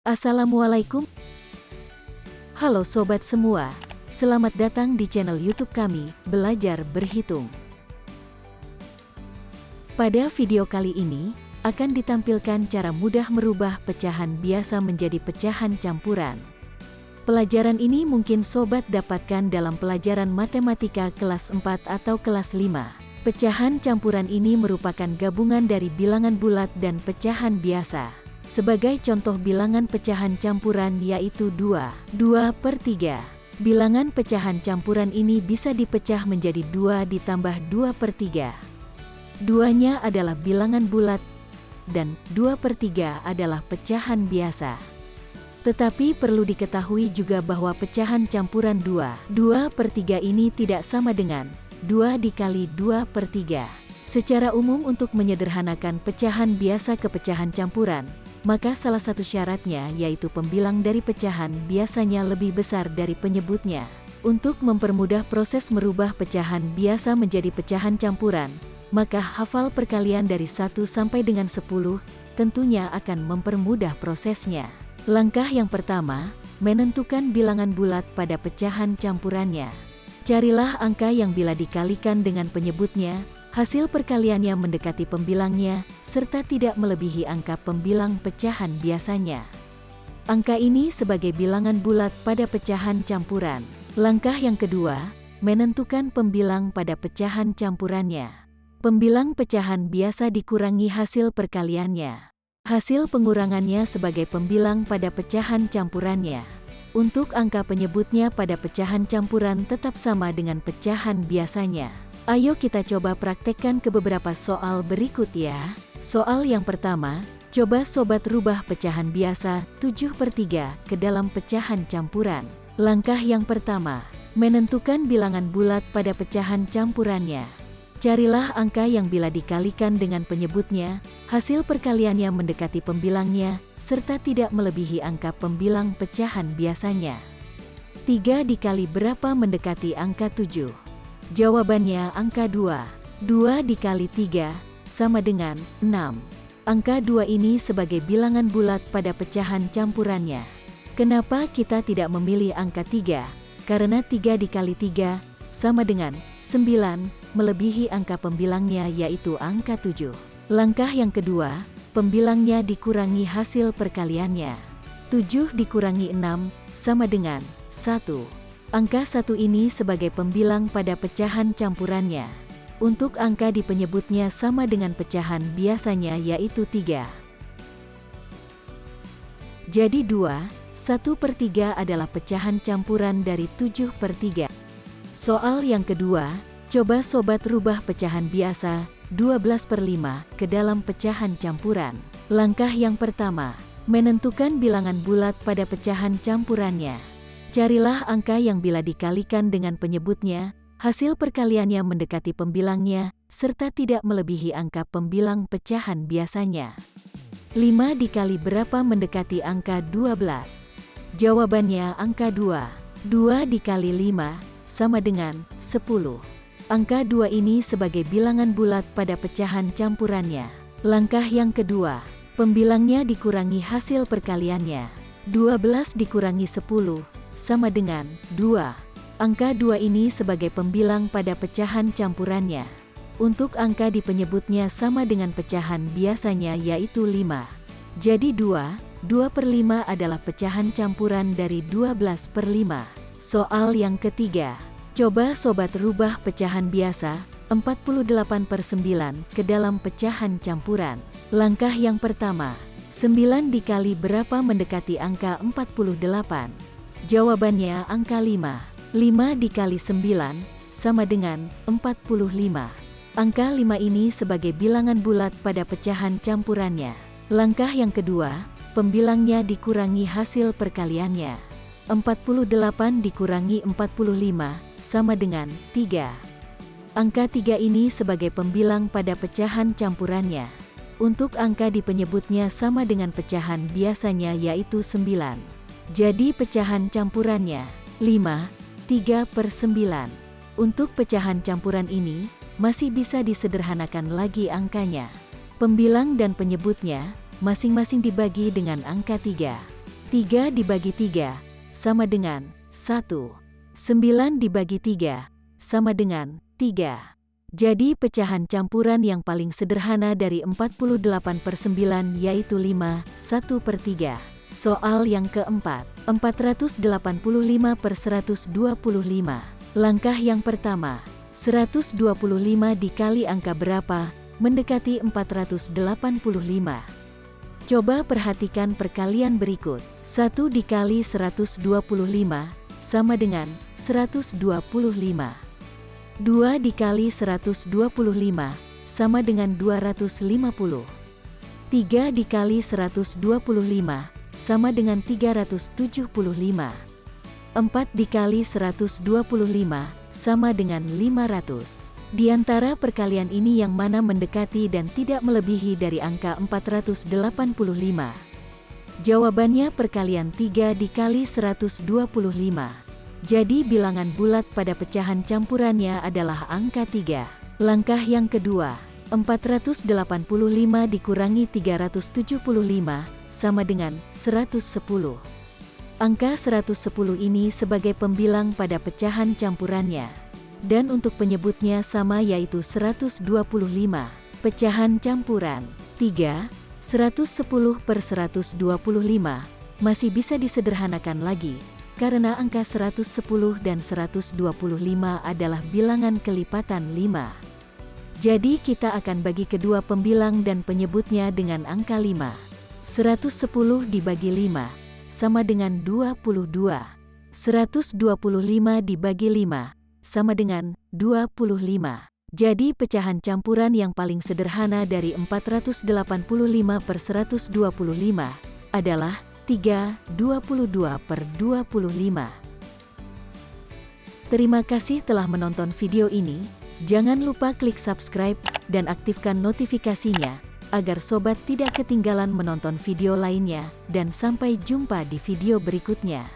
Assalamualaikum. Halo sobat semua, selamat datang di channel YouTube kami, Belajar Berhitung. Pada video kali ini, akan ditampilkan cara mudah merubah pecahan biasa menjadi pecahan campuran. Pelajaran ini mungkin sobat dapatkan dalam pelajaran matematika kelas 4 atau kelas 5. Pecahan campuran ini merupakan gabungan dari bilangan bulat dan pecahan biasa. Sebagai contoh bilangan pecahan campuran yaitu 2 per 3. Bilangan pecahan campuran ini bisa dipecah menjadi 2 ditambah 2 per 3. Duanya adalah bilangan bulat, dan 2 per 3 adalah pecahan biasa. Tetapi perlu diketahui juga bahwa pecahan campuran 2 per 3 ini tidak sama dengan 2 dikali 2 per 3. Secara umum untuk menyederhanakan pecahan biasa ke pecahan campuran, maka salah satu syaratnya yaitu pembilang dari pecahan biasanya lebih besar dari penyebutnya. Untuk mempermudah proses merubah pecahan biasa menjadi pecahan campuran, maka hafal perkalian dari 1 sampai dengan 10 tentunya akan mempermudah prosesnya. Langkah yang pertama, menentukan bilangan bulat pada pecahan campurannya. Carilah angka yang bila dikalikan dengan penyebutnya, hasil perkaliannya mendekati pembilangnya, serta tidak melebihi angka pembilang pecahan biasanya. Angka ini sebagai bilangan bulat pada pecahan campuran. Langkah yang kedua, menentukan pembilang pada pecahan campurannya. Pembilang pecahan biasa dikurangi hasil perkaliannya. Hasil pengurangannya sebagai pembilang pada pecahan campurannya. Untuk angka penyebutnya pada pecahan campuran tetap sama dengan pecahan biasanya. Ayo kita coba praktekkan ke beberapa soal berikut ya. Soal yang pertama, coba sobat rubah pecahan biasa 7 per 3 ke dalam pecahan campuran. Langkah yang pertama, menentukan bilangan bulat pada pecahan campurannya. Carilah angka yang bila dikalikan dengan penyebutnya, hasil perkaliannya mendekati pembilangnya, serta tidak melebihi angka pembilang pecahan biasanya. 3 dikali berapa mendekati angka 7? Jawabannya angka 2. 2 dikali 3, sama dengan 6. Angka 2 ini sebagai bilangan bulat pada pecahan campurannya. Kenapa kita tidak memilih angka 3? Karena 3 dikali 3, sama dengan 9, melebihi angka pembilangnya yaitu angka 7. Langkah yang kedua, pembilangnya dikurangi hasil perkaliannya. 7 dikurangi 6, sama dengan 1. Angka 1 ini sebagai pembilang pada pecahan campurannya. Untuk angka di penyebutnya sama dengan pecahan biasanya yaitu 3. Jadi 1 per 3 adalah pecahan campuran dari 7 per 3. Soal yang kedua, coba sobat rubah pecahan biasa 12 per 5 ke dalam pecahan campuran. Langkah yang pertama, menentukan bilangan bulat pada pecahan campurannya. Carilah angka yang bila dikalikan dengan penyebutnya, hasil perkaliannya mendekati pembilangnya, serta tidak melebihi angka pembilang pecahan biasanya. 5 dikali berapa mendekati angka 12? Jawabannya angka 2. 2 dikali 5, sama dengan 10. Angka 2 ini sebagai bilangan bulat pada pecahan campurannya. Langkah yang kedua, pembilangnya dikurangi hasil perkaliannya. 12 dikurangi 10, sama dengan 2. Angka 2 ini sebagai pembilang pada pecahan campurannya. Untuk angka di penyebutnya sama dengan pecahan biasanya yaitu 5. Jadi 2 per 5 adalah pecahan campuran dari 12 per 5. Soal yang ketiga, coba sobat rubah pecahan biasa 48 per 9 ke dalam pecahan campuran. Langkah yang pertama, 9 dikali berapa mendekati angka 48? Jawabannya angka 5. 5 dikali 9, sama dengan 45. Angka 5 ini sebagai bilangan bulat pada pecahan campurannya. Langkah yang kedua, pembilangnya dikurangi hasil perkaliannya. 48 dikurangi 45, sama dengan 3. Angka 3 ini sebagai pembilang pada pecahan campurannya. Untuk angka di penyebutnya sama dengan pecahan biasanya yaitu 9. Jadi pecahan campurannya 5, 3 per 9. Untuk pecahan campuran ini, masih bisa disederhanakan lagi angkanya. Pembilang dan penyebutnya, masing-masing dibagi dengan angka 3. 3 dibagi 3 sama dengan 1. 9 dibagi 3 sama dengan 3. Jadi pecahan campuran yang paling sederhana dari 48/9 yaitu 5, 1/3. Soal yang keempat, 485/125. Langkah yang pertama, 125 dikali angka berapa, mendekati 485. Coba perhatikan perkalian berikut. 1 dikali 125 sama dengan 125. 2 dikali 125 sama dengan 250. 3 dikali 125 sama dengan 375. 4 dikali 125 sama dengan 500. Di antara perkalian ini yang mana mendekati dan tidak melebihi dari angka 485? Jawabannya perkalian 3 dikali 125. Jadi bilangan bulat pada pecahan campurannya adalah angka 3. Langkah yang kedua, 485 dikurangi 375 sama dengan 110. Angka 110 ini sebagai pembilang pada pecahan campurannya. Dan untuk penyebutnya sama yaitu 125. Pecahan campuran 3, 110/125 masih bisa disederhanakan lagi, karena angka 110 dan 125 adalah bilangan kelipatan 5. Jadi kita akan bagi kedua pembilang dan penyebutnya dengan angka 5. 110 dibagi 5 sama dengan 22. 125 dibagi 5 sama dengan 25. Jadi pecahan campuran yang paling sederhana dari 485/125 adalah 3/22/25. Terima kasih telah menonton video ini. Jangan lupa klik subscribe dan aktifkan notifikasinya agar sobat tidak ketinggalan menonton video lainnya, dan sampai jumpa di video berikutnya.